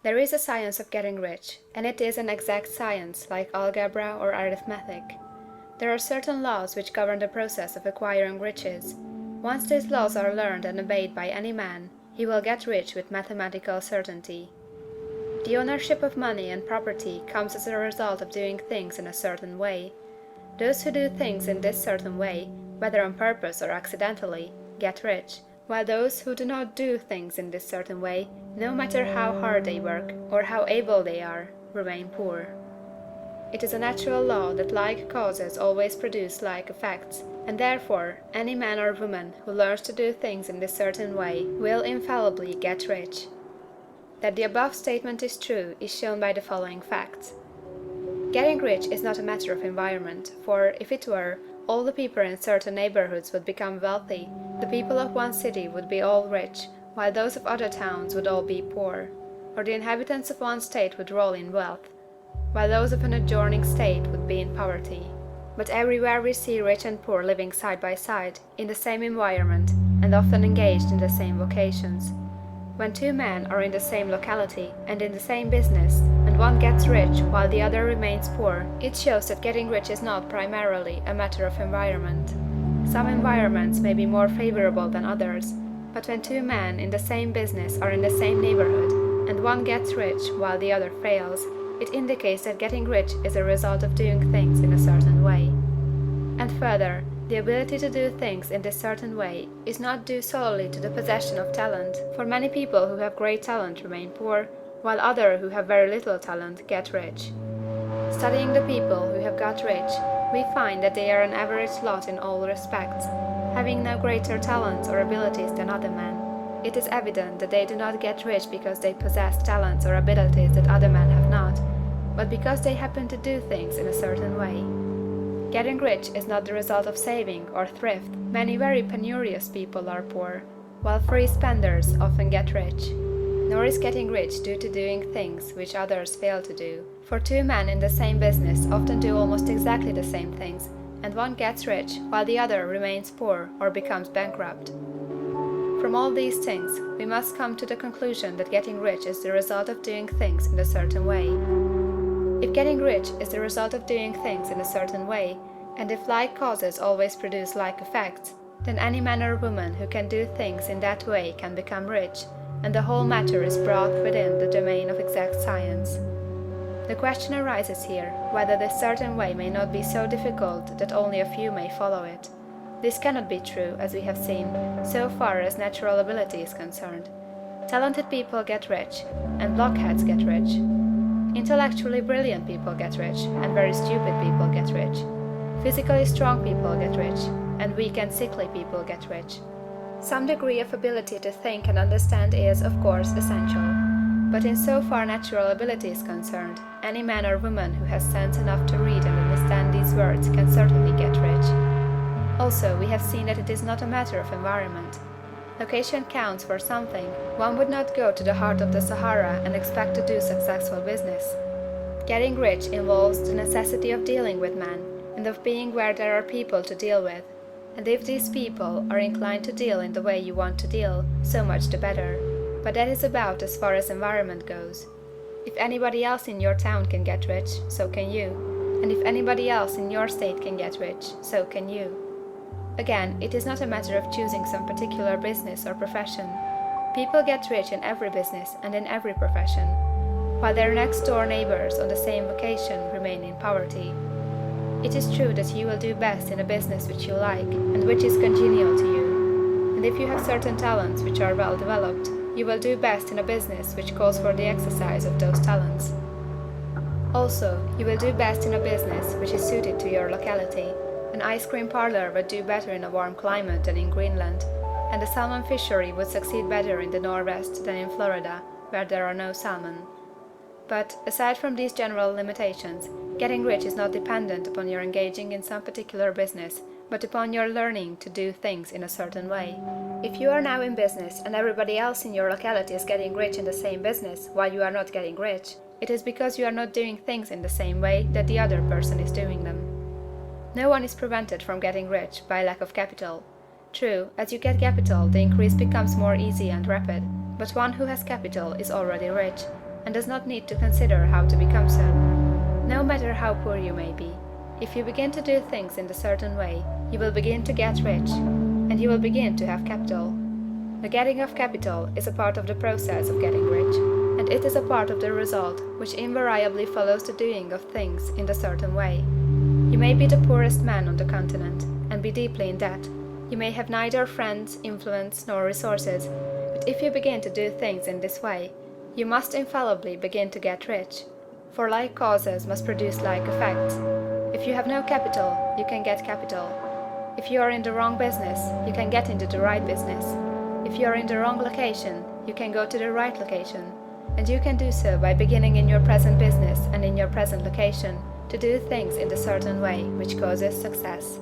There is a science of getting rich, and it is an exact science like algebra or arithmetic. There are certain laws which govern the process of acquiring riches. Once these laws are learned and obeyed by any man, he will get rich with mathematical certainty. The ownership of money and property comes as a result of doing things in a certain way. Those who do things in this certain way, whether on purpose or accidentally, get rich, while those who do not do things in this certain way, no matter how hard they work or how able they are, remain poor. It is a natural law that like causes always produce like effects, and therefore any man or woman who learns to do things in this certain way will infallibly get rich. That the above statement is true is shown by the following facts. Getting rich is not a matter of environment, for if it were, all the people in certain neighborhoods would become wealthy, the people of one city would be all rich, while those of other towns would all be poor, or the inhabitants of one state would roll in wealth, while those of an adjoining state would be in poverty. But everywhere we see rich and poor living side by side, in the same environment, and often engaged in the same vocations. When two men are in the same locality and in the same business, and one gets rich while the other remains poor, it shows that getting rich is not primarily a matter of environment. Some environments may be more favorable than others, but when two men in the same business are in the same neighborhood, and one gets rich while the other fails, it indicates that getting rich is a result of doing things in a certain way. And further, the ability to do things in this certain way is not due solely to the possession of talent, for many people who have great talent remain poor, while others who have very little talent get rich. Studying the people who have got rich, we find that they are an average lot in all respects, having no greater talents or abilities than other men. It is evident that they do not get rich because they possess talents or abilities that other men have not, but because they happen to do things in a certain way. Getting rich is not the result of saving or thrift. Many very penurious people are poor, while free spenders often get rich. Nor is getting rich due to doing things which others fail to do. For two men in the same business often do almost exactly the same things, and one gets rich while the other remains poor or becomes bankrupt. From all these things, we must come to the conclusion that getting rich is the result of doing things in a certain way. If getting rich is the result of doing things in a certain way, and if like causes always produce like effects, then any man or woman who can do things in that way can become rich, and the whole matter is brought within the domain of exact science. The question arises here, whether this certain way may not be so difficult that only a few may follow it. This cannot be true, as we have seen, so far as natural ability is concerned. Talented people get rich, and blockheads get rich. Intellectually brilliant people get rich, and very stupid people get rich. Physically strong people get rich, and weak and sickly people get rich. Some degree of ability to think and understand is, of course, essential. But in so far natural ability is concerned, any man or woman who has sense enough to read and understand these words can certainly get rich. Also, we have seen that it is not a matter of environment. Location counts for something. One would not go to the heart of the Sahara and expect to do successful business. Getting rich involves the necessity of dealing with men, and of being where there are people to deal with. And if these people are inclined to deal in the way you want to deal, so much the better. But that is about as far as environment goes. If anybody else in your town can get rich, so can you. And if anybody else in your state can get rich, so can you. Again, it is not a matter of choosing some particular business or profession. People get rich in every business and in every profession, while their next-door neighbors on the same vocation remain in poverty. It is true that you will do best in a business which you like, and which is congenial to you. And if you have certain talents which are well developed, you will do best in a business which calls for the exercise of those talents. Also, you will do best in a business which is suited to your locality. An ice cream parlor would do better in a warm climate than in Greenland, and a salmon fishery would succeed better in the Northwest than in Florida, where there are no salmon. But, aside from these general limitations, getting rich is not dependent upon your engaging in some particular business, but upon your learning to do things in a certain way. If you are now in business and everybody else in your locality is getting rich in the same business while you are not getting rich, it is because you are not doing things in the same way that the other person is doing them. No one is prevented from getting rich by lack of capital. True, as you get capital, the increase becomes more easy and rapid, but one who has capital is already rich, and does not need to consider how to become so. No matter how poor you may be, if you begin to do things in a certain way, you will begin to get rich, and you will begin to have capital. The getting of capital is a part of the process of getting rich, and it is a part of the result which invariably follows the doing of things in a certain way. You may be the poorest man on the continent, and be deeply in debt. You may have neither friends, influence, nor resources, but if you begin to do things in this way, you must infallibly begin to get rich, for like causes must produce like effects. If you have no capital, you can get capital. If you are in the wrong business, you can get into the right business. If you are in the wrong location, you can go to the right location. And you can do so by beginning in your present business and in your present location to do things in a certain way which causes success.